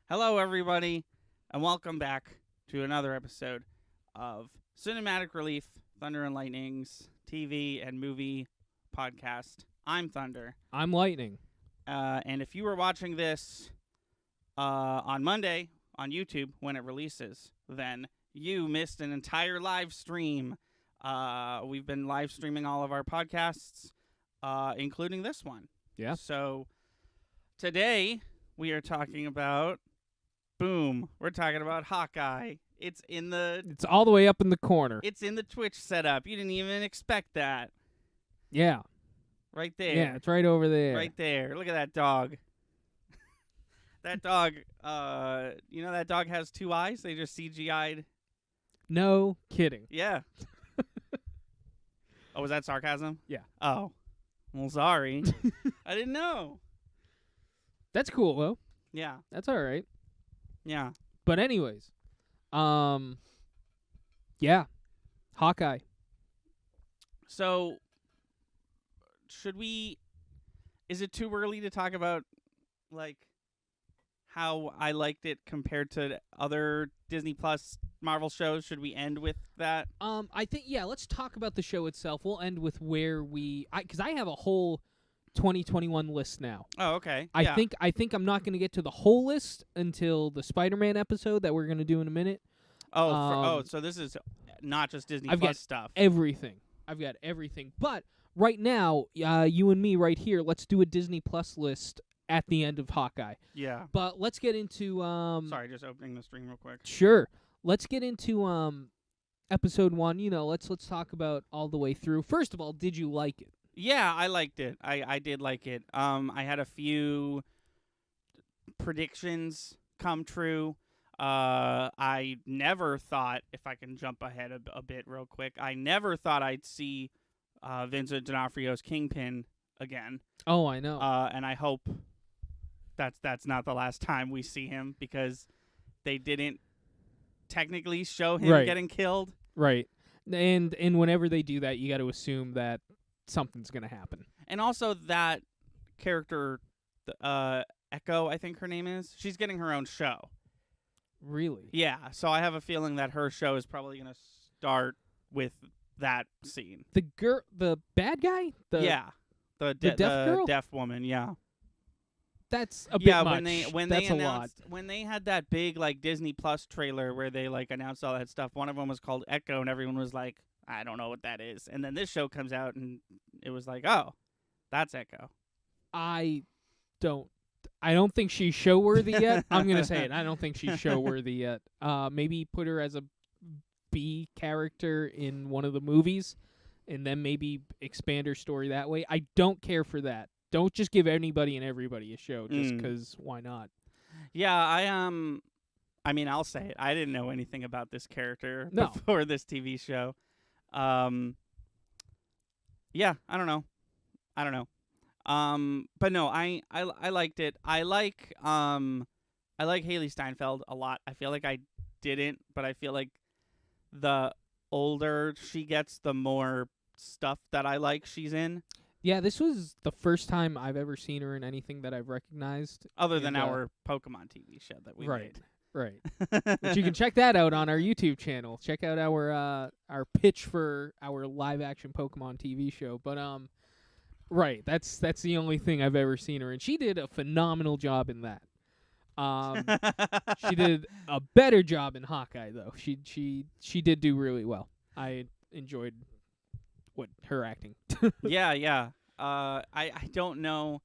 Hello, everybody, and welcome back to another episode of Cinematic Relief, Thunder and Lightning's TV and movie podcast. I'm Thunder. I'm Lightning. And if you were watching this on Monday on YouTube when it releases, then you missed an entire live stream. We've been live streaming all of our podcasts, including this one. Yeah. So today we are talking about... Boom. We're talking about Hawkeye. It's all the way up in the corner. It's in the Twitch setup. You didn't even expect that. Yeah. Right there. Yeah, it's right over there. Right there. Look at that dog. That dog, that dog has two eyes? They just CGI'd. No kidding. Yeah. Oh, was that sarcasm? Yeah. Oh. Well, sorry. I didn't know. That's cool, though. Yeah. That's all right. Yeah. But anyways, yeah, Hawkeye. So, is it too early to talk about, like, how I liked it compared to other Disney Plus Marvel shows? Should we end with that? I think, let's talk about the show itself. We'll end with where because I have a whole 2021 list now. Oh, okay. I think I'm not going to get to the whole list until the Spider-Man episode that we're going to do in a minute. So this is not just Disney Plus stuff. I've got everything. But right now, you and me right here, let's do a Disney Plus list at the end of Hawkeye. Yeah. But let's get into Sorry, just opening the stream real quick. Sure. Let's get into episode 1. Let's talk about all the way through. First of all, did you like it? Yeah, I liked it. I did like it. I had a few predictions come true. I never thought, if I can jump ahead a bit real quick, I never thought I'd see Vincent D'Onofrio's Kingpin again. Oh, I know. And I hope that's not the last time we see him, because they didn't technically show him getting killed. Right. And whenever they do that, you got to assume that something's going to happen. And also that character, Echo, I think her name is, she's getting her own show. Really? Yeah, so I have a feeling that her show is probably going to start with that scene. The bad guy? The deaf girl? Deaf woman, yeah. That's a bit much. When they had that big Disney Plus trailer where they announced all that stuff, one of them was called Echo, and everyone was like, I don't know what that is. And then this show comes out, and it was like, oh, that's Echo. I don't think she's show worthy yet. I'm gonna say it. I don't think she's show worthy yet. Maybe put her as a B character in one of the movies, and then maybe expand her story that way. I don't care for that. Don't just give anybody and everybody a show just because why not? Yeah, I mean, I'll say it. I didn't know anything about this character before this TV show. Yeah, I don't know. But no, I liked it. I like Haley Steinfeld a lot. I feel like I didn't, but I feel like the older she gets, the more stuff that I like she's in. Yeah, this was the first time I've ever seen her in anything that I've recognized. Other than our Pokemon TV show that we made. Right. But you can check that out on our YouTube channel. Check out our pitch for our live-action Pokemon TV show. But right, that's the only thing I've ever seen her in. She did a phenomenal job in that. She did a better job in Hawkeye, though. She did do really well. I enjoyed her acting. Yeah. I don't know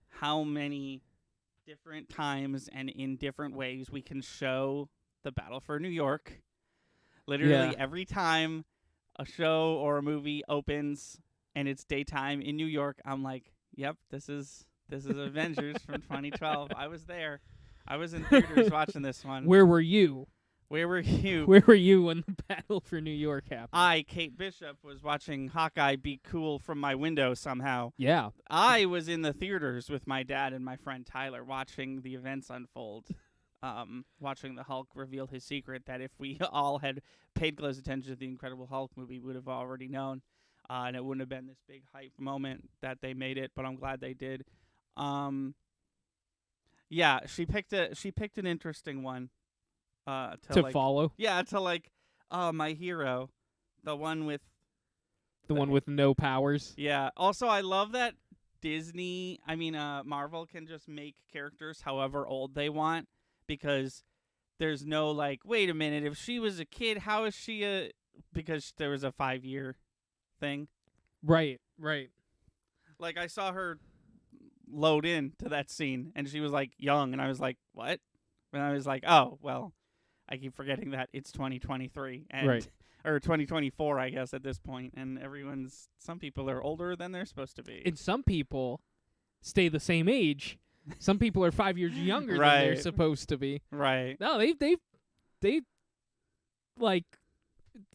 how many different times and in different ways we can show the Battle for New York. Literally every time a show or a movie opens and it's daytime in New York, I'm like, yep, this is Avengers from 2012. I was there. I was in theaters watching this one. Where were you? Where were you? Where were you when the Battle for New York happened? Kate Bishop, was watching Hawkeye be cool from my window somehow. Yeah. I was in the theaters with my dad and my friend Tyler watching the events unfold. Watching the Hulk reveal his secret that if we all had paid close attention to the Incredible Hulk movie, we would have already known. And it wouldn't have been this big hype moment that they made it, but I'm glad they did. Yeah, she picked an interesting one. To follow. Yeah, to my hero, the one with The one with no powers. Yeah. Also, I love that Marvel can just make characters however old they want because there's no wait a minute, if she was a kid, how is she because there was a 5-year thing. Right. Like I saw her load in to that scene and she was young and I was like, what? And I was like, oh, well, I keep forgetting that it's 2023 and Right. or 2024, I guess, at this point, and some people are older than they're supposed to be. And some people stay the same age. Some people are 5 years younger than they're Right. supposed to be. Right. No, they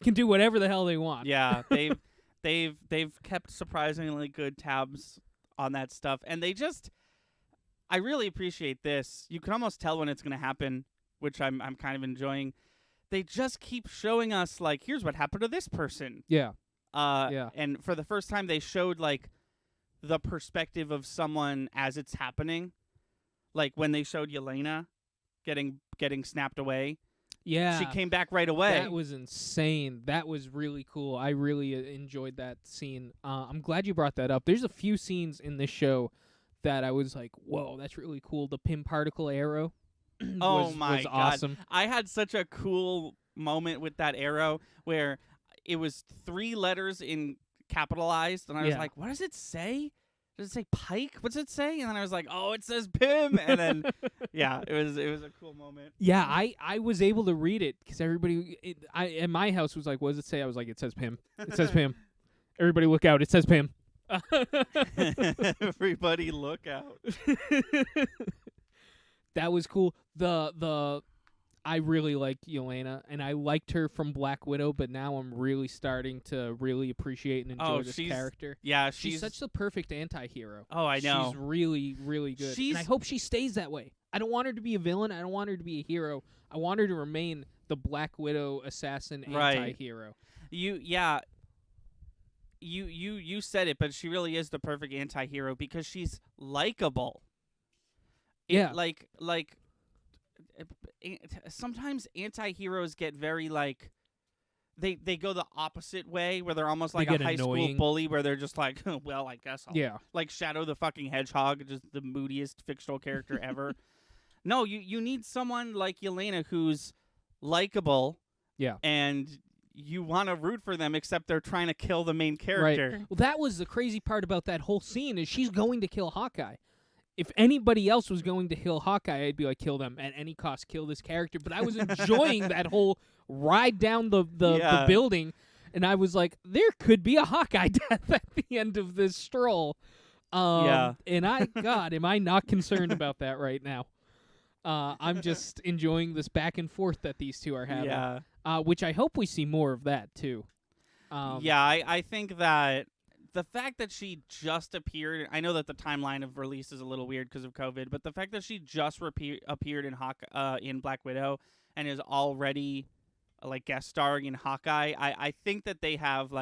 can do whatever the hell they want. Yeah, they've kept surprisingly good tabs on that stuff, and I really appreciate this. You can almost tell when it's going to happen, which I'm kind of enjoying. They just keep showing us here's what happened to this person. Yeah. And for the first time, they showed the perspective of someone as it's happening, when they showed Yelena getting snapped away. Yeah. She came back right away. That was insane. That was really cool. I really enjoyed that scene. I'm glad you brought that up. There's a few scenes in this show that I was like, whoa, that's really cool. The Pym particle arrow was God. awesome. I had such a cool moment with that arrow where it was 3 letters in capitalized, and I was like, what does it say? Does it say Pike? What's it say? And then I was like, oh, it says Pym. And then, yeah, it was a cool moment. Yeah, I was able to read it because everybody in my house was like, what does it say? I was like, it says Pym. It says Pym. Everybody look out. It says Pym. Everybody look out. That was cool. I really liked Yelena, and I liked her from Black Widow, but now I'm really starting to really appreciate and enjoy this character. Yeah, she's such the perfect anti-hero. Oh, I know. She's really, really good. And I hope she stays that way. I don't want her to be a villain. I don't want her to be a hero. I want her to remain the Black Widow assassin anti-hero. You said it, but she really is the perfect anti-hero because she's likable. Yeah. Sometimes anti-heroes get very they go the opposite way where they're almost like a high school bully where they're just like, well, I guess I'll Shadow the fucking Hedgehog, just the moodiest fictional character ever. No, you need someone like Yelena who's likable. Yeah. And you want to root for them, except they're trying to kill the main character. Right. Well, that was the crazy part about that whole scene is she's going to kill Hawkeye. If anybody else was going to kill Hawkeye, I'd be like, kill them at any cost, kill this character. But I was enjoying that whole ride down the building, and I was like, there could be a Hawkeye death at the end of this stroll. And am I not concerned about that right now? I'm just enjoying this back and forth that these two are having. Yeah. Which I hope we see more of that, too. I think that the fact that she just appeared, I know that the timeline of release is a little weird because of COVID, but the fact that she just appeared in Black Widow and is already guest starring in Hawkeye, I think that they have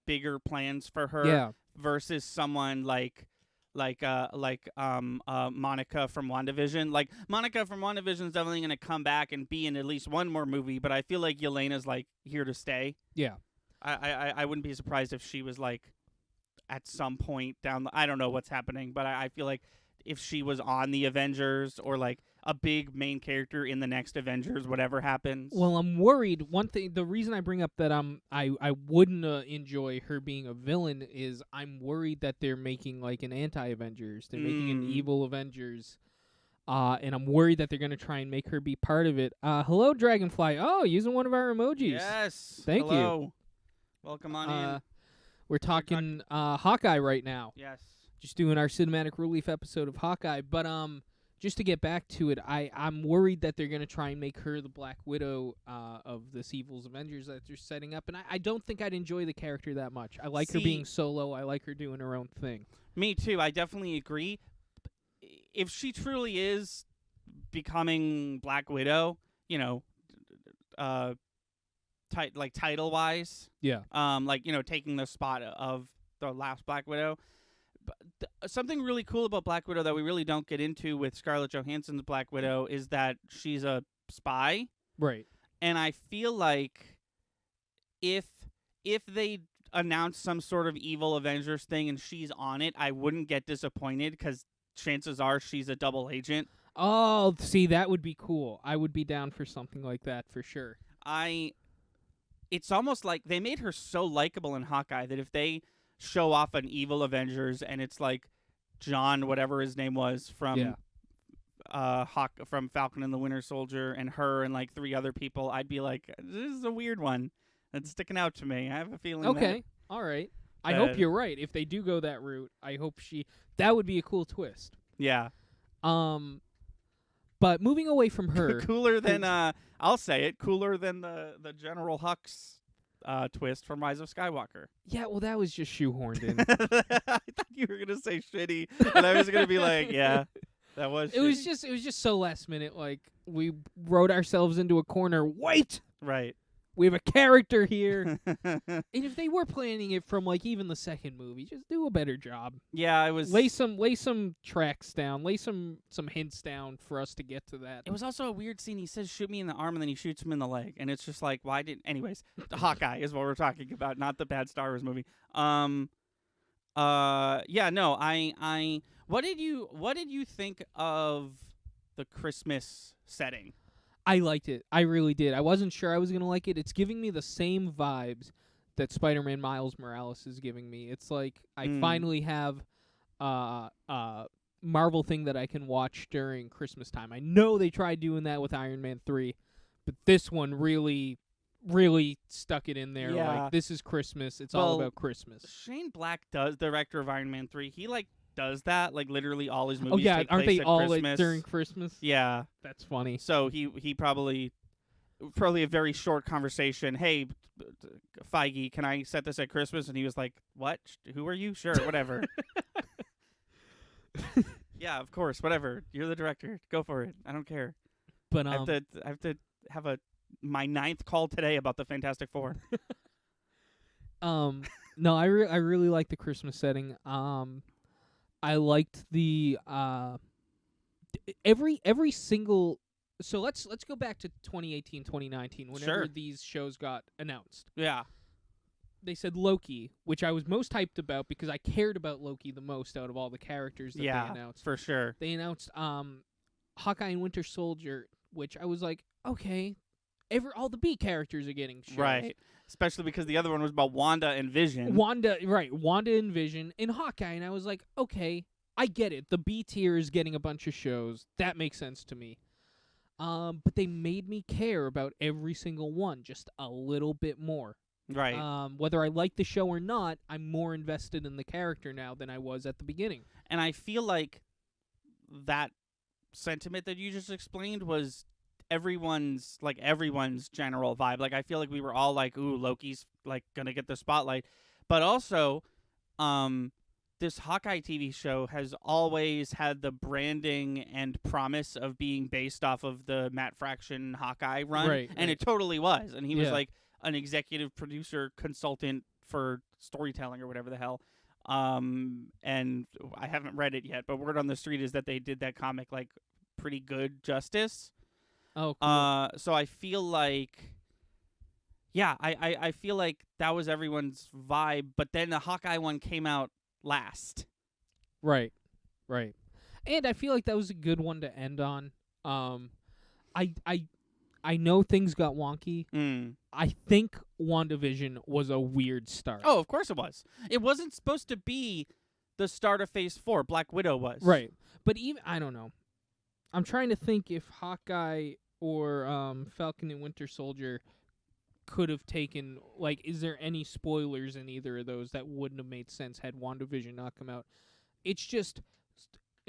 bigger plans for her versus someone like Monica from WandaVision. Monica from WandaVision is definitely going to come back and be in at least one more movie, but I feel like Yelena's here to stay. Yeah. I wouldn't be surprised if she was at some point down I don't know what's happening, but I feel like if she was on the Avengers or a big main character in the next Avengers, whatever happens. Well, I'm worried. One thing, the reason I bring up that I wouldn't enjoy her being a villain is I'm worried that they're making an anti-Avengers. They're making an evil Avengers. And I'm worried that they're going to try and make her be part of it. Hello, Dragonfly. Oh, using one of our emojis. Yes. Thank you. Welcome on in. We're talking Hawkeye right now. Yes. Just doing our cinematic relief episode of Hawkeye. But just to get back to it, I'm worried that they're going to try and make her the Black Widow of this Evil's Avengers that they're setting up. And I don't think I'd enjoy the character that much. I like her being solo. I like her doing her own thing. Me too. I definitely agree. If she truly is becoming Black Widow, title-wise. Yeah. Taking the spot of the last Black Widow, something really cool about Black Widow that we really don't get into with Scarlett Johansson's Black Widow is that she's a spy. Right. And I feel like if they announce some sort of evil Avengers thing and she's on it, I wouldn't get disappointed because chances are she's a double agent. Oh, see, that would be cool. I would be down for something like that for sure. It's almost like they made her so likable in Hawkeye that if they show off an evil Avengers and it's like John, whatever his name was from from Falcon and the Winter Soldier, and her and like 3 other people, I'd be like, this is a weird one that's sticking out to me. I have a feeling. Okay, all right. I hope you're right. If they do go that route, I hope that would be a cool twist. Yeah. But moving away from her, cooler than I'll say it, cooler than the General Hux twist from Rise of Skywalker. Yeah, well, that was just shoehorned in. I thought you were gonna say shitty, and I was gonna be like, yeah, that was. It was just so last minute. Like we wrote ourselves into a corner. Wait, right. We have a character here. And if they were planning it from like even the second movie, just do a better job. Yeah, I was lay some tracks down, lay some hints down for us to get to that. It was also a weird scene. He says, "Shoot me in the arm," and then he shoots him in the leg, and it's just like, why didn't? Anyways, Hawkeye is what we're talking about, not the bad Star Wars movie. Yeah, no, I. What did you think of the Christmas setting? I liked it. I really did. I wasn't sure I was going to like it. It's giving me the same vibes that Spider-Man Miles Morales is giving me. It's like I finally have Marvel thing that I can watch during Christmas time. I know they tried doing that with Iron Man 3, but this one really stuck it in there. Yeah. Like, this is Christmas. It's all about Christmas. Shane Black does, the director of Iron Man 3. He does that, literally all his movies take aren't place they at all Christmas. like during Christmas? Yeah, that's funny. So he probably a very short conversation. Hey, Feige, can I set this at Christmas? And he was like, "What? Who are you? Sure, whatever." Yeah, of course, whatever. You're the director. Go for it. I don't care. But I have to have my 9th call today about the Fantastic Four. No, I really like the Christmas setting. I liked the every single. So let's go back to 2018, 2019, whenever these shows got announced. Yeah. They said Loki, which I was most hyped about because I cared about Loki the most out of all the characters that they announced. For sure. They announced Hawkeye and Winter Soldier, which I was like, okay, all the B characters are getting shows. Right. Especially because the other one was about Wanda and Vision. Wanda and Vision and Hawkeye, and I was like, okay, I get it. The B tier is getting a bunch of shows. That makes sense to me. But they made me care about every single one just a little bit more. Right. Whether I like the show or not, I'm more invested in the character now than I was at the beginning. And I feel like that sentiment that you just explained was everyone's general vibe. Like, I feel like we were all like, ooh, Loki's like gonna get the spotlight. But also, this Hawkeye TV show has always had the branding and promise of being based off of the Matt Fraction Hawkeye run. Right. And it totally was. And he was like an executive producer consultant for storytelling or whatever the hell. And I haven't read it yet, but word on the street is that they did that comic like pretty good justice. Oh, cool. So I feel like, yeah, I feel like that was everyone's vibe, but then the Hawkeye one came out last. Right. And I feel like that was a good one to end on. I know things got wonky. I think WandaVision was a weird start. Oh, of course it was. It wasn't supposed to be the start of Phase 4. Black Widow was. Right. But even, I don't know. I'm trying to think if Hawkeye or Falcon and Winter Soldier could have taken, like, is there any spoilers in either of those that wouldn't have made sense had WandaVision not come out? It's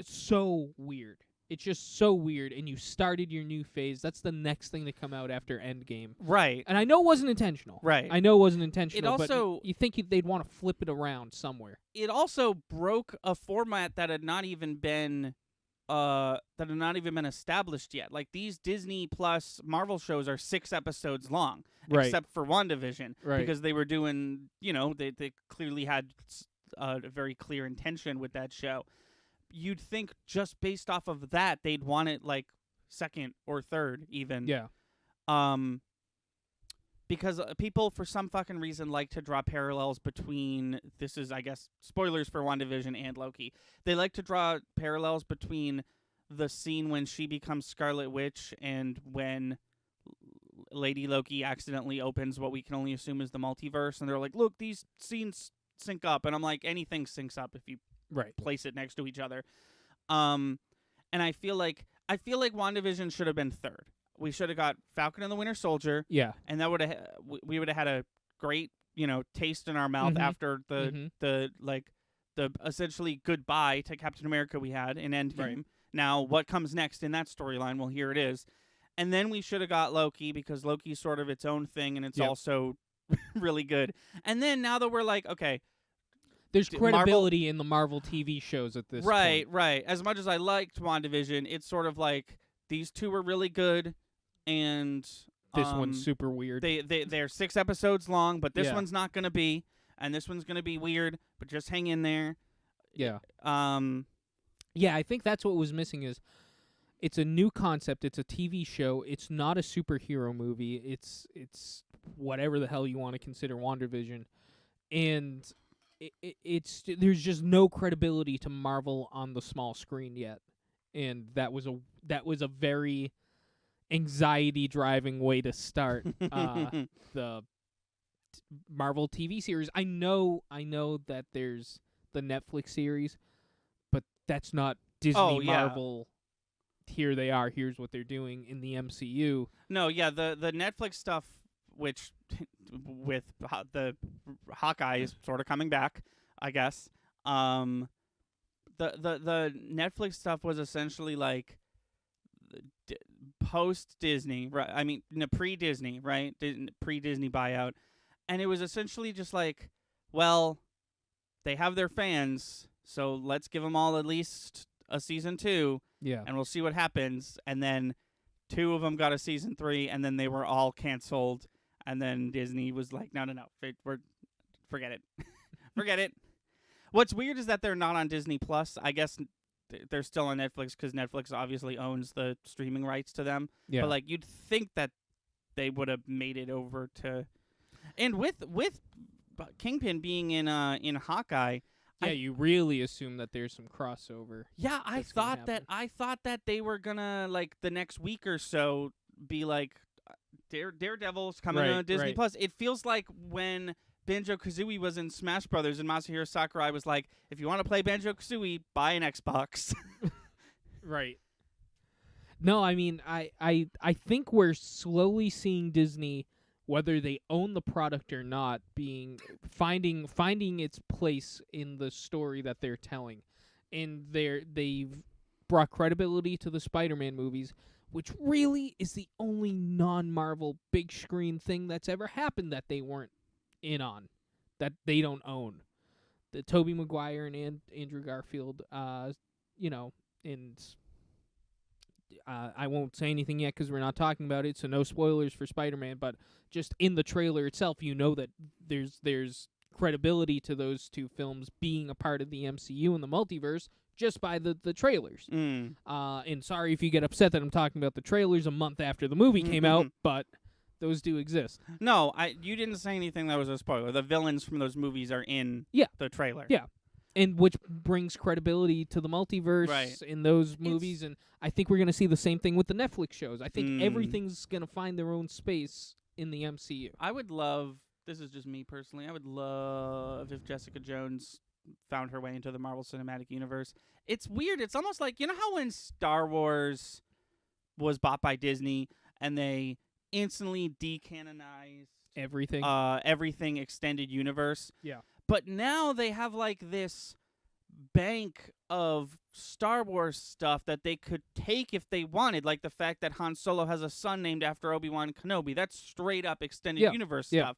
so weird. It's just so weird, and you started your new phase. That's the next thing to come out after Endgame. Right. And I know it wasn't intentional. Right. I know it wasn't intentional, It also, but you think they'd want to flip it around somewhere. It also broke a format that had not even been established yet. Like, these Disney Plus Marvel shows are 6 episodes long, Right. except for WandaVision, Right. because they were doing, they clearly had a very clear intention with that show. You'd think just based off of that, they'd want it like second or third even. Yeah. Because people, for some fucking reason, like to draw parallels between, this is, I guess, spoilers for WandaVision and Loki. They like to draw parallels between the scene when she becomes Scarlet Witch and when Lady Loki accidentally opens what we can only assume is the multiverse. And they're like, look, these scenes sync up. And I'm like, anything syncs up if you place it next to each other. And I feel like WandaVision should have been third. We should have got Falcon and the Winter Soldier. Yeah. And that would have we would have had a great, taste in our mouth after the essentially goodbye to Captain America we had in Endgame. Right. Now, what comes next in that storyline? Well, here it is. And then we should have got Loki, because Loki's sort of its own thing, and it's also really good. And then now that we're like, okay, there's credibility in the Marvel TV shows at this point. Right. As much as I liked WandaVision, it's sort of like these two were really good, and this one's super weird. They're 6 episodes long, but this one's not going to be, and this one's going to be weird, but just hang in there. Yeah. Yeah, I think that's what was missing is it's a new concept. It's a TV show. It's not a superhero movie. It's whatever the hell you want to consider WandaVision. And it's there's just no credibility to Marvel on the small screen yet. And that was a very anxiety-driving way to start the Marvel TV series. I know that there's the Netflix series, but that's not Disney Marvel. Here they are. Here's what they're doing in the MCU. No, yeah, the Netflix stuff, which with the Hawkeye is sort of coming back, I guess. The Netflix stuff was essentially like post Disney, right? I mean, pre Disney, right? Pre Disney buyout, and it was essentially just like, well, they have their fans, so let's give them all at least a season 2. Yeah. And we'll see what happens. And then 2 of them got a season 3, and then they were all canceled. And then Disney was like, no, forget it. Forget it. What's weird is that they're not on Disney Plus. I guess they're still on Netflix because Netflix obviously owns the streaming rights to them. Yeah. But like, you'd think that they would have made it over to, and with Kingpin being in Hawkeye. Yeah, you really assume that there's some crossover. Yeah, I thought that they were gonna, like, the next week or so be like, Daredevil's coming to Disney Plus. It feels like when Banjo-Kazooie was in Smash Brothers and Masahiro Sakurai was like, if you want to play Banjo-Kazooie, buy an Xbox. Right. No, I mean, I think we're slowly seeing Disney, whether they own the product or not, finding its place in the story that they're telling. And they've brought credibility to the Spider-Man movies, which really is the only non-Marvel big screen thing that's ever happened that they weren't in on, that they don't own. The Tobey Maguire and Andrew Garfield, and I won't say anything yet because we're not talking about it, so no spoilers for Spider-Man, but just in the trailer itself, you know that there's credibility to those 2 films being a part of the MCU and the multiverse just by the trailers. And sorry if you get upset that I'm talking about the trailers a month after the movie came out, but those do exist. No, you didn't say anything that was a spoiler. The villains from those movies are in the trailer. Yeah. And which brings credibility to the multiverse in those movies. And I think we're going to see the same thing with the Netflix shows. I think everything's going to find their own space in the MCU. I would love, this is just me personally, I would love if Jessica Jones found her way into the Marvel Cinematic Universe. It's weird. It's almost like, you know how when Star Wars was bought by Disney and they instantly decanonized everything extended universe? Yeah. But now they have like this bank of Star Wars stuff that they could take if they wanted, like the fact that Han Solo has a son named after Obi-Wan Kenobi. That's straight up extended universe stuff.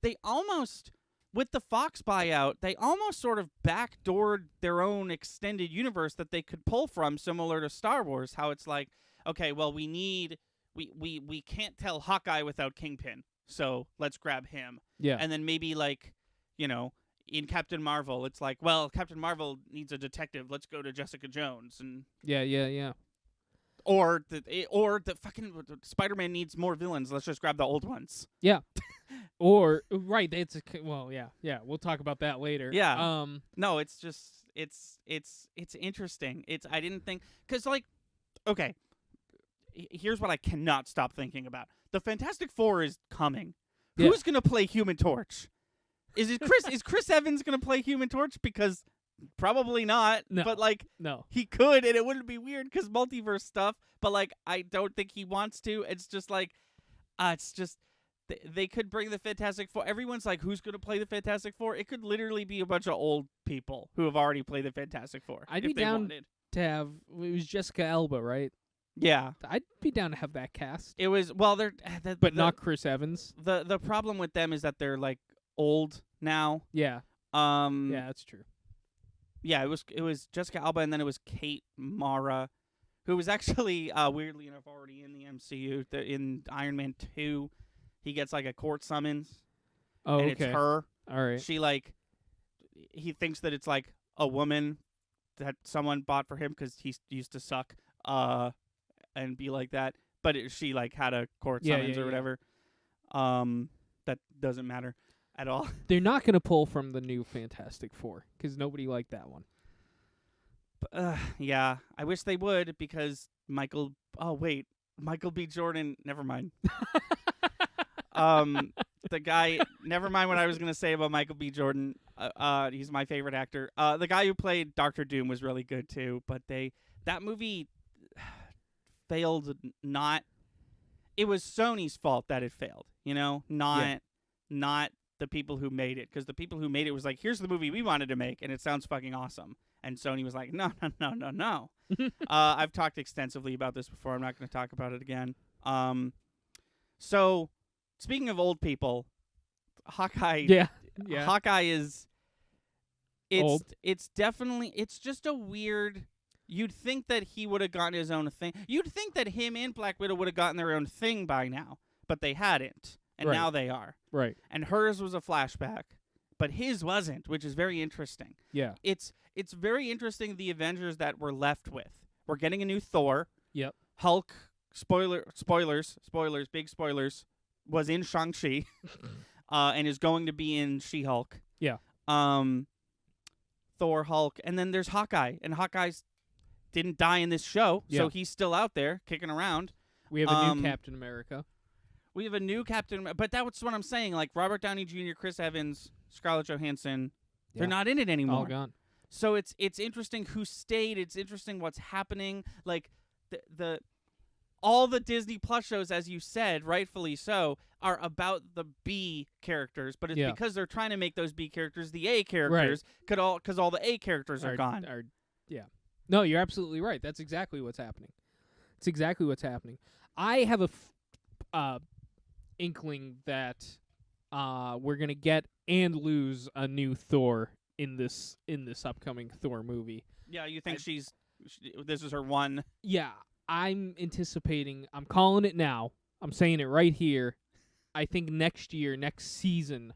They almost, with the Fox buyout, they almost sort of backdoored their own extended universe that they could pull from, similar to Star Wars, how it's like, okay, well, we can't tell Hawkeye without Kingpin, so let's grab him. Yeah. And then maybe, like, in Captain Marvel, it's like, well, Captain Marvel needs a detective. Let's go to Jessica Jones, and Yeah. or the fucking Spider-Man needs more villains. Let's just grab the old ones. Yeah. Or right, yeah. We'll talk about that later. Yeah. No, it's just it's interesting. I didn't think because like okay, here's what I cannot stop thinking about. The Fantastic Four is coming. Yeah. Who's gonna play Human Torch? Is Chris Evans gonna play Human Torch? Because probably not. No. But like No. he could, and it wouldn't be weird because multiverse stuff. But like I don't think he wants to. It's just like it's just. They could bring the Fantastic Four. Everyone's like, who's going to play the Fantastic Four? It could literally be a bunch of old people who have already played the Fantastic Four. I'd if be they down wanted. to have it was Jessica Alba, right? Yeah. I'd be down to have that cast. It was, well, they're... But not Chris Evans. The problem with them is that they're, like, old now. Yeah. Yeah, that's true. Yeah, it was Jessica Alba, and then it was Kate Mara, who was actually, weirdly enough, already in the MCU. In Iron Man 2... He gets, like, a court summons, and it's her. All right. She, like, he thinks that it's, like, a woman that someone bought for him because he used to suck and be like that. But she, like, had a court summons or whatever. That doesn't matter at all. They're not going to pull from the new Fantastic Four because nobody liked that one. Yeah, I wish they would because Michael B. Jordan, never mind. The guy, never mind what I was going to say about Michael B. Jordan. He's my favorite actor. The guy who played Dr. Doom was really good too, but that movie failed it was Sony's fault that it failed, not the people who made it, because the people who made it was like, here's the movie we wanted to make and it sounds fucking awesome. And Sony was like, no. I've talked extensively about this before. I'm not going to talk about it again. So speaking of old people, Hawkeye. Yeah. Hawkeye is. Old. It's definitely. It's just a weird. You'd think that he would have gotten his own thing. You'd think that him and Black Widow would have gotten their own thing by now, but they hadn't, and now they are. Right. And hers was a flashback, but his wasn't, which is very interesting. Yeah. It's very interesting. The Avengers that we're left with. We're getting a new Thor. Yep. Hulk. Spoilers, big spoilers, was in Shang-Chi and is going to be in She-Hulk. Yeah. Thor, Hulk, and then there's Hawkeye. And Hawkeye's didn't die in this show, so he's still out there kicking around. We have a new Captain America. We have a new Captain, but that's what I'm saying. Like Robert Downey Jr., Chris Evans, Scarlett Johansson, they're not in it anymore. All gone. So it's interesting who stayed. It's interesting what's happening. Like all the Disney Plus shows, as you said, rightfully so, are about the B characters, but it's because they're trying to make those B characters the A characters, because all the A characters are gone. Yeah. No, you're absolutely right. That's exactly what's happening. It's exactly what's happening. I have a inkling that we're gonna get and lose a new Thor in this upcoming Thor movie. Yeah, you think this is her one? Yeah. I'm anticipating, I'm calling it now, I'm saying it right here, I think next season,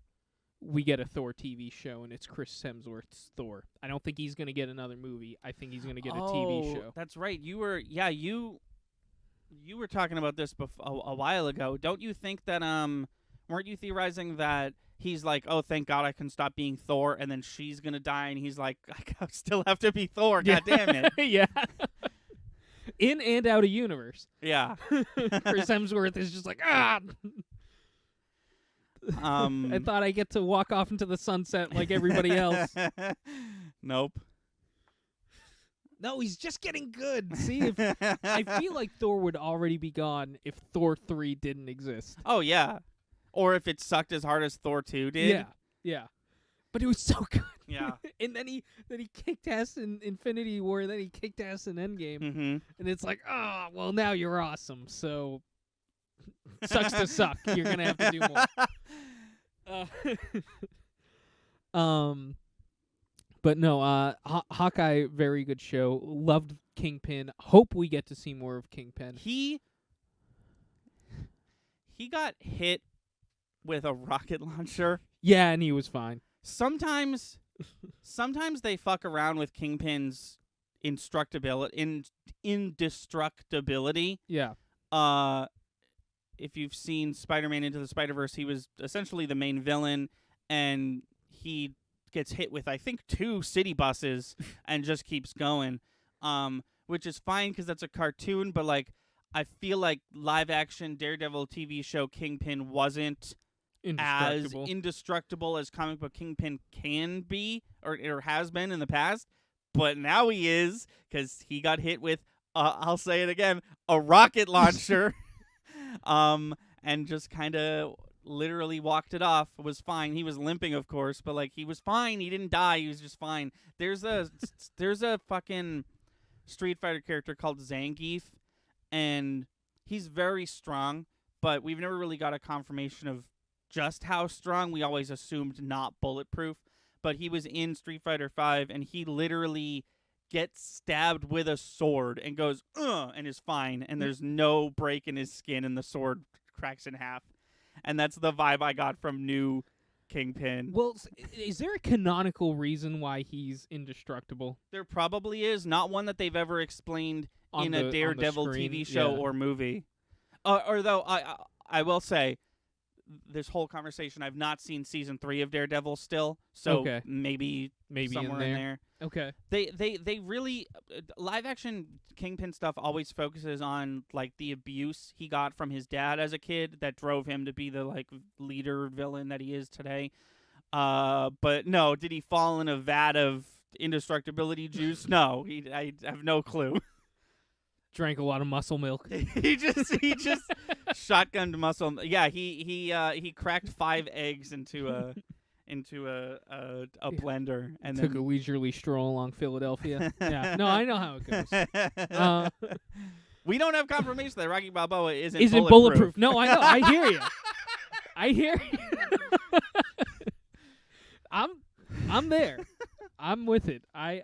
we get a Thor TV show, and it's Chris Hemsworth's Thor. I don't think he's going to get another movie. I think he's going to get a TV show. That's right. You were talking about this a while ago. Don't you think that, weren't you theorizing that he's like, oh, thank God I can stop being Thor, and then she's going to die, and he's like, I still have to be Thor, God damn it. Yeah. In and out of universe. Yeah. Chris Hemsworth is just like, I thought I get to walk off into the sunset like everybody else. Nope. No, he's just getting good. See, I feel like Thor would already be gone if Thor 3 didn't exist. Oh, yeah. Or if it sucked as hard as Thor 2 did. Yeah. But it was so good. Yeah. And then he kicked ass in Infinity War, and then he kicked ass in Endgame. Mm-hmm. And it's like, well, now you're awesome. So, sucks to suck. You're going to have to do more. But no, Hawkeye, very good show. Loved Kingpin. Hope we get to see more of Kingpin. He got hit with a rocket launcher. Yeah, and he was fine. sometimes they fuck around with Kingpin's indestructibility. Yeah. If you've seen Spider-Man Into the Spider-Verse, he was essentially the main villain, and he gets hit with, I think, 2 city buses and just keeps going, which is fine because that's a cartoon, but, like, I feel like live-action Daredevil TV show Kingpin wasn't as indestructible as comic book Kingpin can be or has been in the past, but now he is because he got hit with, I'll say it again, a rocket launcher, and just kind of literally walked it off. Was fine. He was limping, of course, but like he was fine. He didn't die. He was just fine. There's a fucking Street Fighter character called Zangief, and he's very strong, but we've never really got a confirmation of just how strong. We always assumed not bulletproof, but he was in Street Fighter 5, and he literally gets stabbed with a sword and goes, and is fine, and there's no break in his skin, and the sword cracks in half. And that's the vibe I got from new Kingpin. Well, is there a canonical reason why he's indestructible? There probably is. Not one that they've ever explained in a Daredevil TV show or movie. Or though, I will say, this whole conversation, I've not seen season 3 of Daredevil still, so maybe somewhere in there. Okay. They really live action Kingpin stuff always focuses on like the abuse he got from his dad as a kid that drove him to be the like leader villain that he is today. But no, did he fall in a vat of indestructibility juice? No, I have no clue. Drank a lot of muscle milk. he just shotgunned muscle. Yeah, he cracked 5 eggs into a blender and took then a leisurely stroll along Philadelphia. Yeah, no, I know how it goes. We don't have confirmation that Rocky Balboa isn't bulletproof. No, I know. I hear you. I hear you. I'm there. I'm with it. I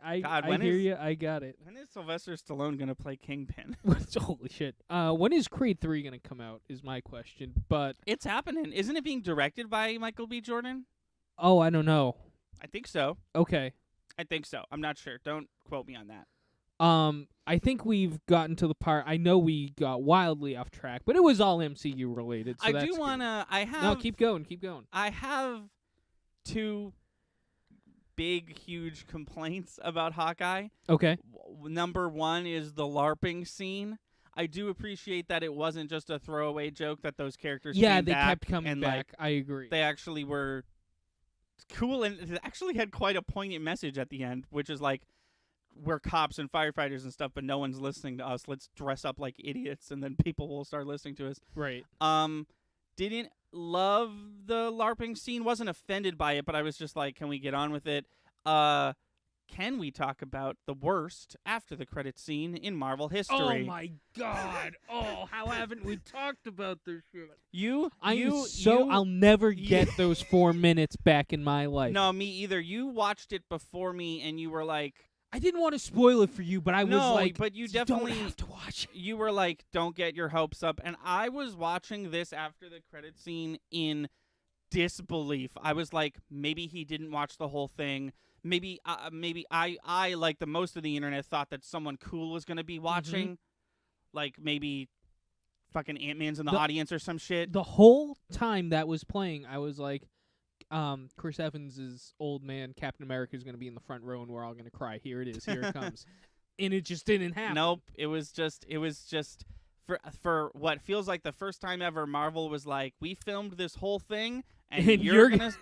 hear you. I got it. When is Sylvester Stallone gonna play Kingpin? Holy shit. When is Creed 3 gonna come out is my question. But it's happening. Isn't it being directed by Michael B. Jordan? Oh, I don't know. I think so. Okay. I think so. I'm not sure. Don't quote me on that. I think we've gotten to the part. I know we got wildly off track, but it was all MCU related. So I do wanna. I have. No, keep going. I have 2 big, huge complaints about Hawkeye. Okay. Number 1 is the LARPing scene. I do appreciate that it wasn't just a throwaway joke that those characters came they back kept coming and, back. Like, I agree. They actually were cool, and it actually had quite a poignant message at the end, which is like, we're cops and firefighters and stuff, but no one's listening to us. Let's dress up like idiots, and then people will start listening to us. Right. Didn't love the LARPing scene. Wasn't offended by it, but I was just like, can we get on with it? Can we talk about the worst after the credits scene in Marvel history? Oh my god! Oh, how haven't we talked about this shit? I'll never get those 4 minutes back in my life. No, me either. You watched it before me, and you were like, I didn't want to spoil it for you, but I was like, but you definitely don't have to watch it. You were like, don't get your hopes up, and I was watching this after the credit scene in disbelief. I was like, maybe he didn't watch the whole thing. Maybe I like the most of the internet thought that someone cool was gonna be watching, like maybe fucking Ant-Man's in the audience or some shit. The whole time that was playing, I was like, Chris Evans' old man Captain America is gonna be in the front row, and we're all gonna cry. Here it is. Here it comes. And it just didn't happen. Nope. It was just for what feels like the first time ever. Marvel was like, we filmed this whole thing. And you're gonna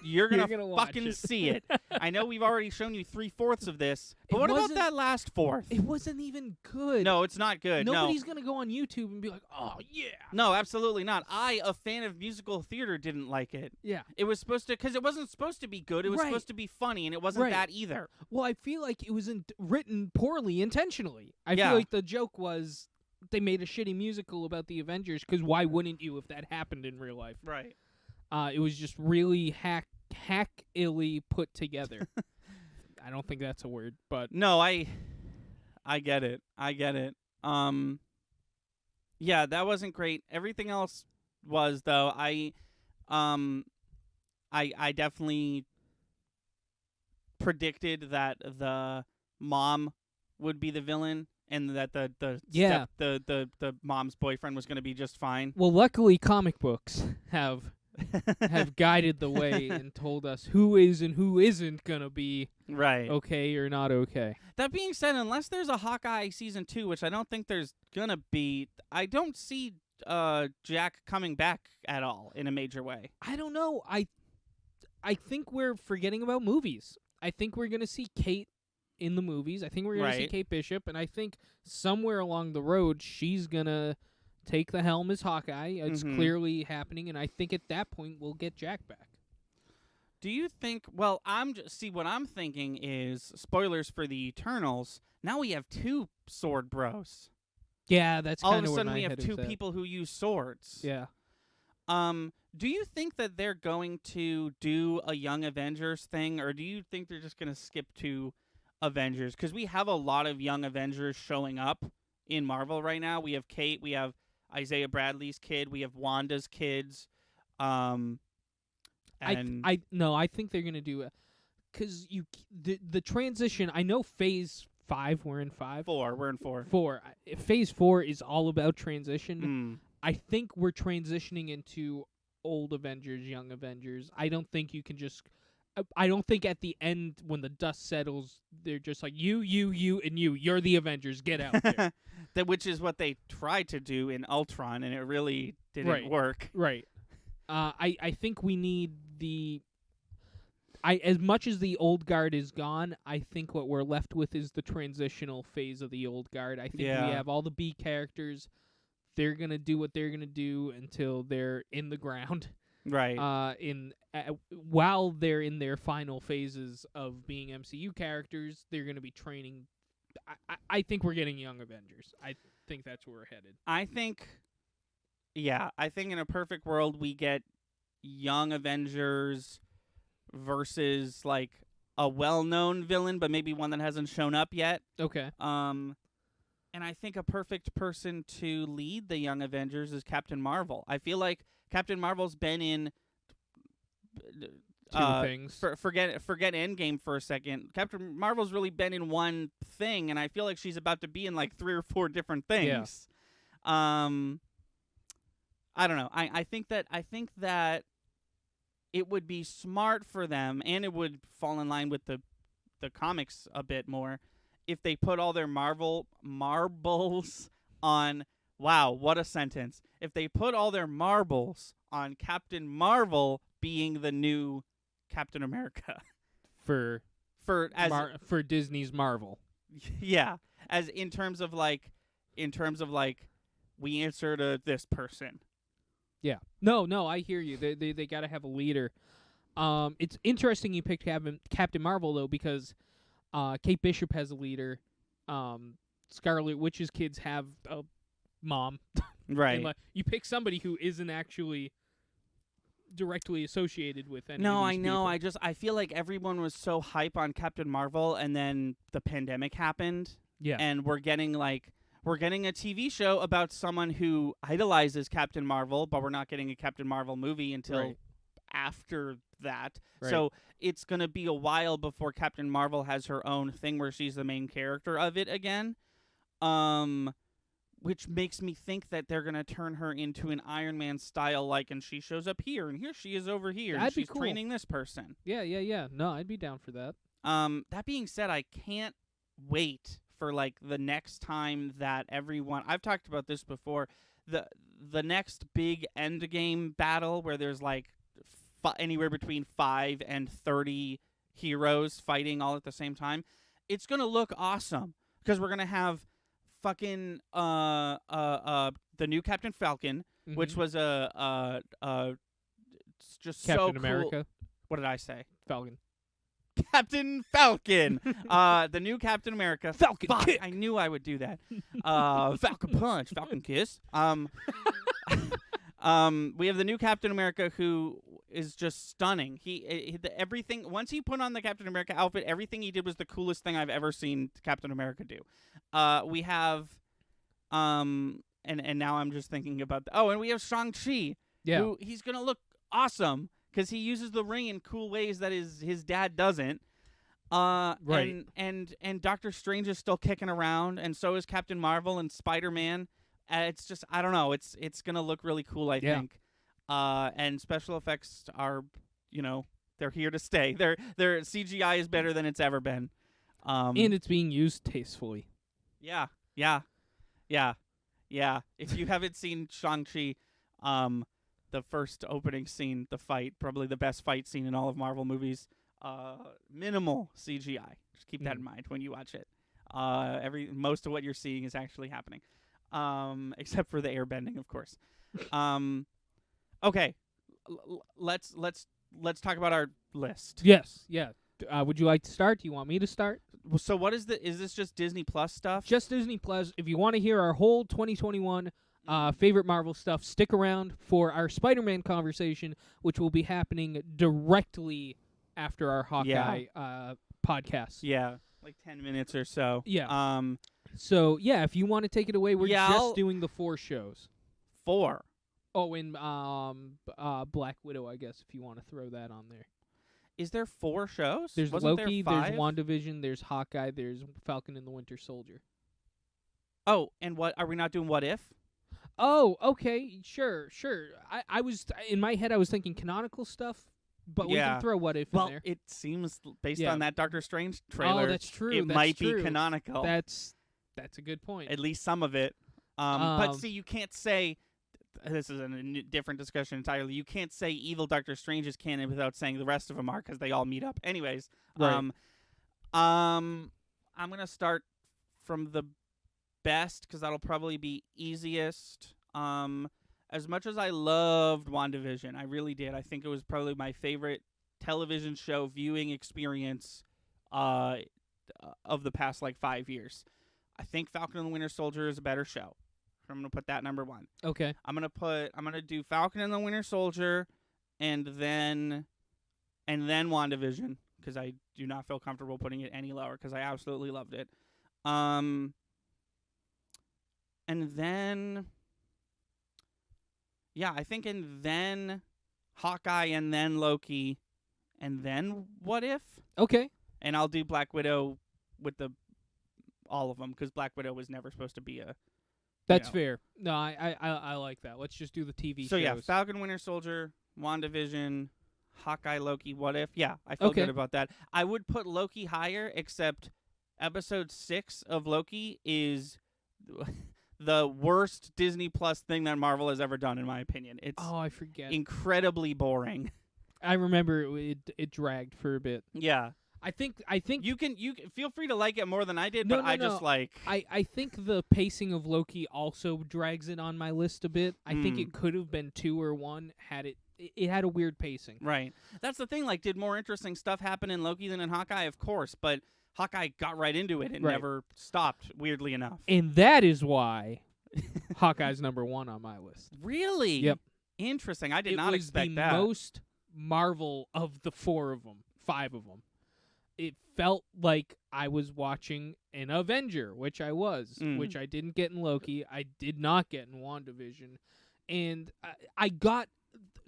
fucking see it. I know we've already shown you 3/4 of this, but what about that last fourth? It wasn't even good. No, it's not good. Nobody's gonna go on YouTube and be like, "Oh yeah." No, absolutely not. I, a fan of musical theater, didn't like it. Yeah, it was supposed to, because it wasn't supposed to be good. It was supposed to be funny, and it wasn't that either. Well, I feel like it was written poorly intentionally. I feel like the joke was they made a shitty musical about the Avengers, because why wouldn't you if that happened in real life? Right. It was just really hack-illy put together. I don't think that's a word, but no, I get it. Yeah, that wasn't great. Everything else was, though. I definitely predicted that the mom would be the villain and that the mom's boyfriend was going to be just fine. Well, luckily, comic books have guided the way and told us who is and who isn't gonna be right okay or not okay. That being said, unless there's a Hawkeye season 2, which I don't think there's gonna be, I don't see Jack coming back at all in a major way. I don't know. I think we're forgetting about movies. I think we're gonna see Kate in the movies. I think we're gonna see Kate Bishop, and I think somewhere along the road she's gonna take the helm as Hawkeye. It's clearly happening, and I think at that point we'll get Jack back. Do you think? Well, what I'm thinking is spoilers for the Eternals. Now we have 2 sword bros. Yeah, that's all kind of a of sudden we have 2 people who use swords. Yeah. Do you think that they're going to do a Young Avengers thing, or do you think they're just going to skip to Avengers? Because we have a lot of Young Avengers showing up in Marvel right now. We have Kate. We have Isaiah Bradley's kid. We have Wanda's kids. And I think they're gonna do it because the transition. I know Phase 5. We're in 5. 4. We're in 4. 4. Phase 4 is all about transition. I think we're transitioning into old Avengers, Young Avengers. I don't think you can just. I don't think at the end when the dust settles, they're just like you, and you. You're the Avengers. Get out there. Which is what they tried to do in Ultron, and it really didn't work. Right. I think we need as much as the old guard is gone, I think what we're left with is the transitional phase of the old guard. I think we have all the B characters. They're gonna do what they're gonna do until they're in the ground. Right. While they're in their final phases of being MCU characters, they're gonna be training. I think we're getting Young Avengers. I think that's where we're headed. I think in a perfect world we get Young Avengers versus like a well-known villain, but maybe one that hasn't shown up yet. Okay. And I think a perfect person to lead the Young Avengers is Captain Marvel. I feel like Captain Marvel's been in two things. Forget Endgame for a second. Captain Marvel's really been in one thing, and I feel like she's about to be in like 3 or 4 different things. Yeah. I don't know. I think that it would be smart for them, and it would fall in line with the comics a bit more, if they put all their marbles on. Wow, what a sentence! If they put all their marbles on Captain Marvel being the new Captain America, for Disney's Marvel. Yeah, as in terms of like we answer to this person. Yeah. No, I hear you. They got to have a leader. It's interesting you picked Captain Marvel though, because Kate Bishop has a leader. Scarlet Witch's kids have a mom. Right. You pick somebody who isn't actually directly associated with any No, of these I know. people. I feel like everyone was so hype on Captain Marvel, and then the pandemic happened. Yeah. And we're getting a TV show about someone who idolizes Captain Marvel, but we're not getting a Captain Marvel movie until after that. Right. So it's going to be a while before Captain Marvel has her own thing where she's the main character of it again. Which makes me think that they're going to turn her into an Iron Man style, and she shows up here, and here she is over here, and she's training this person. Yeah. No, I'd be down for that. That being said, I can't wait for the next time that everyone, I've talked about this before, the next big endgame battle where there's anywhere between 5 and 30 heroes fighting all at the same time. It's gonna look awesome because we're gonna have fucking the new Captain Falcon, which was just Captain so America. Cool. What did I say? Falcon. Captain Falcon, the new Captain America. Falcon kick. I knew I would do that. Falcon punch, Falcon kiss. We have the new Captain America who is just stunning. Everything once he put on the Captain America outfit, everything he did was the coolest thing I've ever seen Captain America do. We have, and now I'm just thinking about and we have Shang-Chi. Yeah, who he's gonna look awesome. Because he uses the ring in cool ways that his dad doesn't. Right. And Doctor Strange is still kicking around, and so is Captain Marvel and Spider-Man. It's just, I don't know. It's gonna look really cool, I Yeah. think. And special effects are, they're here to stay. Their CGI is better than it's ever been. And it's being used tastefully. Yeah, yeah. If you haven't seen Shang-Chi, the first opening scene, the fight, probably the best fight scene in all of Marvel movies. Minimal CGI. Just keep that in mind when you watch it. Most of what you're seeing is actually happening, except for the airbending, of course. Okay, let's talk about our list. Yes. Yeah. Would you like to start? Do you want me to start? So what is is this just Disney Plus stuff? Just Disney Plus. If you want to hear our whole 2021 favorite Marvel stuff, stick around for our Spider-Man conversation, which will be happening directly after our Hawkeye podcast. Yeah, like 10 minutes or so. Yeah. So, yeah, if you want to take it away, we're just doing the 4 shows. 4? Oh, and Black Widow, I guess, if you want to throw that on there. Is there 4 shows? There's Wasn't Loki, there 5? there's WandaVision, there's Hawkeye, there's Falcon and the Winter Soldier. Oh, and what are we not doing? What If? Oh, okay, sure. I was in my head. I was thinking canonical stuff, but we can throw What If in there. It seems based on that Doctor Strange trailer. Oh, that's true. It might be canonical. That's a good point. At least some of it. But see, you can't say. This is a different discussion entirely. You can't say evil Doctor Strange is canon without saying the rest of them are, because they all meet up. Anyways, right. I'm gonna start from the best, because that'll probably be easiest. As much as I loved WandaVision, I really did. I think it was probably my favorite television show viewing experience of the past 5 years. I think Falcon and the Winter Soldier is a better show. I'm gonna put that number 1. Okay. I'm gonna do Falcon and the Winter Soldier, and then WandaVision, because I do not feel comfortable putting it any lower, because I absolutely loved it. And then, I think, and then Hawkeye, and then Loki, and then What If? Okay. And I'll do Black Widow with all of them, because Black Widow was never supposed to be a. That's fair. No, I like that. Let's just do the TV so shows. So Falcon, Winter Soldier, WandaVision, Hawkeye, Loki, What If? Yeah, I feel good about that. I would put Loki higher, except episode 6 of Loki is the worst Disney Plus thing that Marvel has ever done, in my opinion. It's I forget. Incredibly boring. I remember it dragged for a bit. Yeah. I think you can feel free to like it more than I did, no, but I just like. I think the pacing of Loki also drags it on my list a bit. I think it could have been 2 or 1 had it had a weird pacing. Right. That's the thing. Did more interesting stuff happen in Loki than in Hawkeye? Of course, but Hawkeye got right into it and never stopped. Weirdly enough. And that is why Hawkeye's number 1 on my list. Really? Yep. Interesting. I did not expect that. It was the most Marvel of the 5 of them. It felt like I was watching an Avenger, which I was, which I didn't get in Loki. I did not get in WandaVision. And I got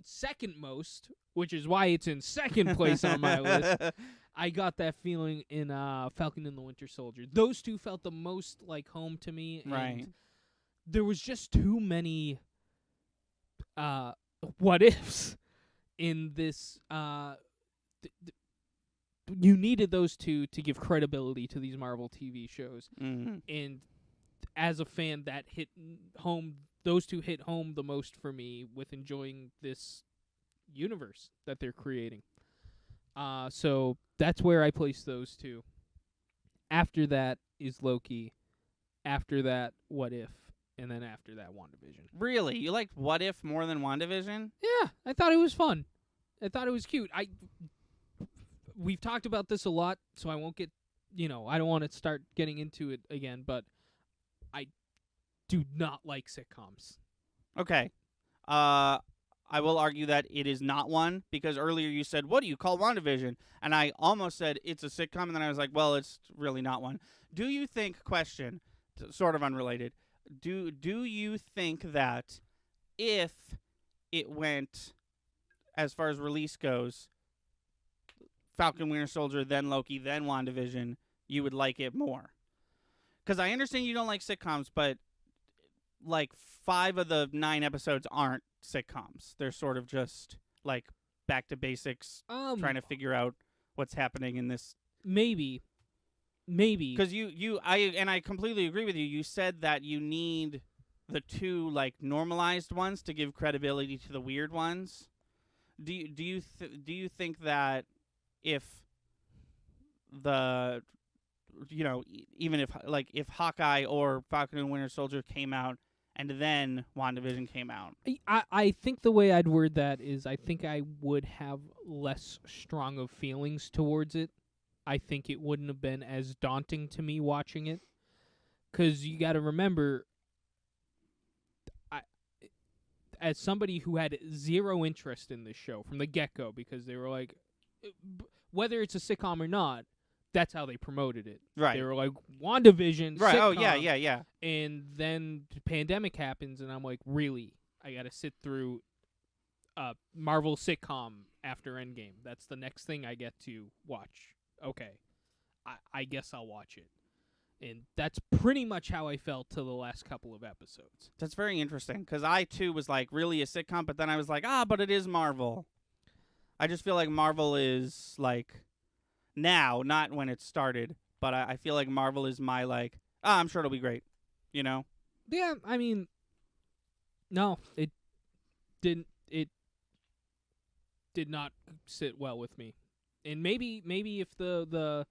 second most, which is why it's in second place on my list. I got that feeling in Falcon and the Winter Soldier. Those 2 felt the most like home to me. Right. And there was just too many what ifs in this. You needed those 2 to give credibility to these Marvel TV shows. Mm-hmm. And as a fan, that hit home. Those 2 hit home the most for me with enjoying this universe that they're creating. So that's where I place those 2. After that is Loki. After that, What If? And then after that, WandaVision. Really? You liked What If more than WandaVision? Yeah, I thought it was fun. I thought it was cute. We've talked about this a lot, so I won't get, I don't want to start getting into it again, but I do not like sitcoms. Okay. I will argue that it is not one, because earlier you said, what do you call WandaVision? And I almost said it's a sitcom, and then I was like, well, it's really not one. Do you think, question, sort of unrelated, do you think that if it went, as far as release goes, Falcon Winter Soldier, then Loki, then WandaVision, you would like it more. Because I understand you don't like sitcoms, but like 5 of the 9 episodes aren't sitcoms. They're sort of just like back to basics, trying to figure out what's happening in this. Maybe. Because I completely agree with you. You said that you need the 2 like normalized ones to give credibility to the weird ones. Do you think that if the even if Hawkeye or Falcon and Winter Soldier came out and then WandaVision came out, I think the way I'd word that is I think I would have less strong of feelings towards it. I think it wouldn't have been as daunting to me watching it. Because you got to remember, as somebody who had zero interest in this show from the get-go, because they were like, whether it's a sitcom or not, that's how they promoted it. Right. They were like, WandaVision, right? sitcom. Oh yeah. And then the pandemic happens, and I'm like, really? I got to sit through a Marvel sitcom after Endgame. That's the next thing I get to watch. Okay, I guess I'll watch it. And that's pretty much how I felt till the last couple of episodes. That's very interesting, because I, too, was like, really a sitcom, but then I was like, but it is Marvel. I just feel like Marvel is, like, now, not when it started, but I feel like Marvel is my, like, I'm sure it'll be great, you know? Yeah, I mean, no, it didn't. It did not sit well with me. And maybe if the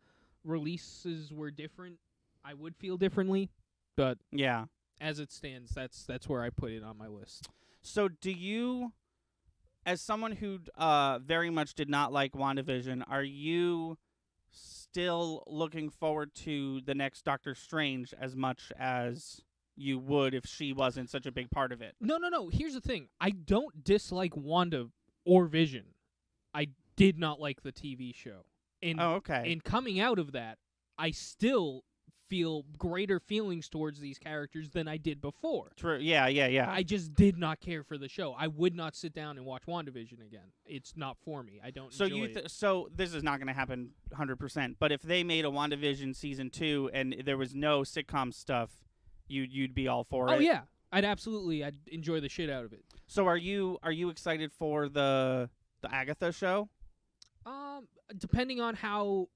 releases were different, I would feel differently. But yeah, as it stands, that's where I put it on my list. So do you, as someone who very much did not like WandaVision, are you still looking forward to the next Doctor Strange as much as you would if she wasn't such a big part of it? No. Here's the thing. I don't dislike Wanda or Vision. I did not like the TV show. And, okay. And coming out of that, I still feel greater feelings towards these characters than I did before. True. Yeah. I just did not care for the show. I would not sit down and watch WandaVision again. It's not for me. I don't enjoy it. So this is not going to happen 100%, but if they made a WandaVision season 2 and there was no sitcom stuff, you'd be all for it? Oh, yeah. I'd enjoy the shit out of it. So are you excited for the Agatha show? Depending on how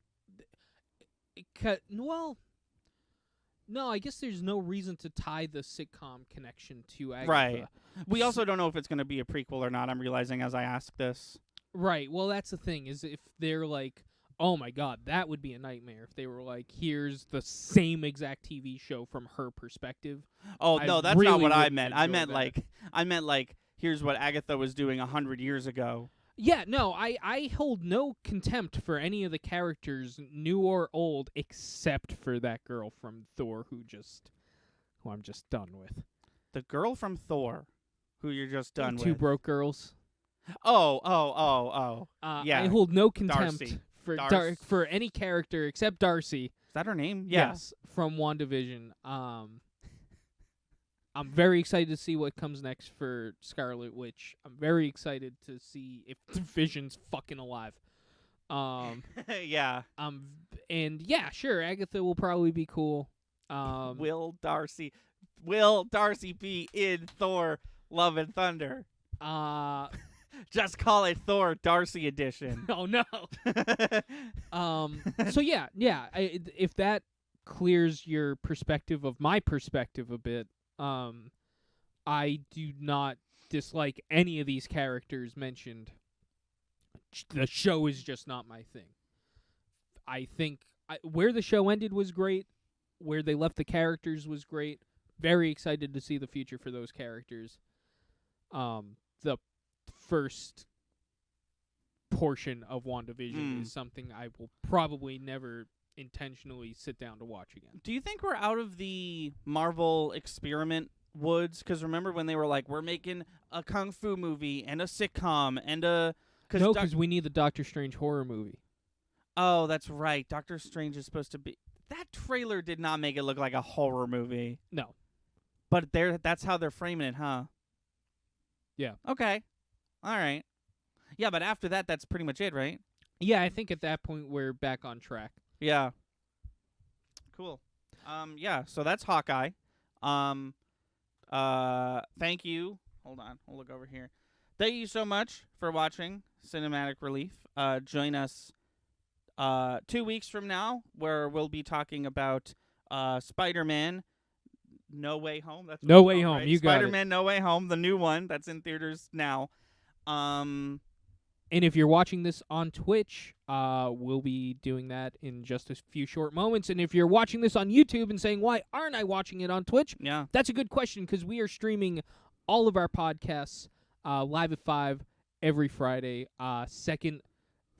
no, I guess there's no reason to tie the sitcom connection to Agatha. Right. We also don't know if it's going to be a prequel or not. I'm realizing as I ask this. Right. Well, that's the thing, is if they're like, oh my god, that would be a nightmare if they were like, here's the same exact TV show from her perspective. Oh, no, that's really not what I wouldn't meant. enjoy I meant like here's what Agatha was doing 100 years ago. Yeah, no, I hold no contempt for any of the characters, new or old, except for that girl from Thor who I'm just done with. The girl from Thor, who you're just done with. Two broke girls. Oh. Yeah. I hold no contempt Darcy. for any character except Darcy. Is that her name? Yeah. Yes, from WandaVision. I'm very excited to see what comes next for Scarlet Witch. I'm very excited to see if Vision's fucking alive. Yeah. And yeah, sure, Agatha will probably be cool. Will Darcy be in Thor: Love and Thunder? Just call it Thor Darcy edition. Oh no. So yeah. If that clears your perspective of my perspective a bit, I do not dislike any of these characters mentioned. The show is just not my thing. I think where the show ended was great. Where they left the characters was great. Very excited to see the future for those characters. The first portion of WandaVision is something I will probably never intentionally sit down to watch again. Do you think we're out of the Marvel experiment woods? Because remember when they were like, we're making a kung fu movie and a sitcom and a... No, because we need the Doctor Strange horror movie. Oh, that's right. Doctor Strange is supposed to be... That trailer did not make it look like a horror movie. No. But that's how they're framing it, huh? Yeah. Okay. All right. Yeah, but after that, that's pretty much it, right? Yeah, I think at that point we're back on track. Yeah. Cool. Yeah, so that's Hawkeye. Thank you. Hold on. We'll look over here. Thank you so much for watching Cinematic Relief. Join us 2 weeks from now, where we'll be talking about Spider-Man No Way Home. That's what No it's Way called, Home. right? You got it. Spider-Man No Way Home, the new one that's in theaters now. And if you're watching this on Twitch, we'll be doing that in just a few short moments. And if you're watching this on YouTube and saying, why aren't I watching it on Twitch? Yeah. That's a good question, because we are streaming all of our podcasts live at 5 every Friday. Second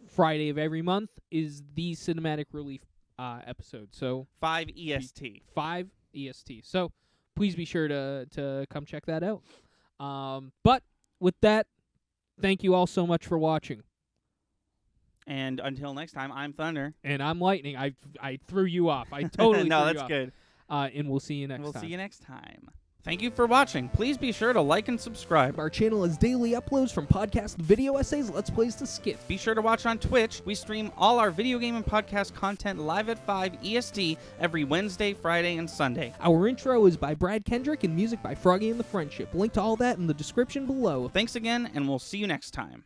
Friday of every month is the Cinematic Relief episode. So 5 EST. 5 EST. So please be sure to come check that out. But with that, thank you all so much for watching. And until next time, I'm Thunder. And I'm Lightning. I threw you off. I totally no, threw you that's off. good. And we'll see you next We'll time. see you next time. Thank you for watching. Please be sure to like and subscribe. Our channel has daily uploads from podcast video essays, Let's Plays to skits. Be sure to watch on Twitch. We stream all our video game and podcast content live at 5 EST every Wednesday, Friday, and Sunday. Our intro is by Brad Kendrick and music by Froggy and the Friendship. Link to all that in the description below. Thanks again, and we'll see you next time.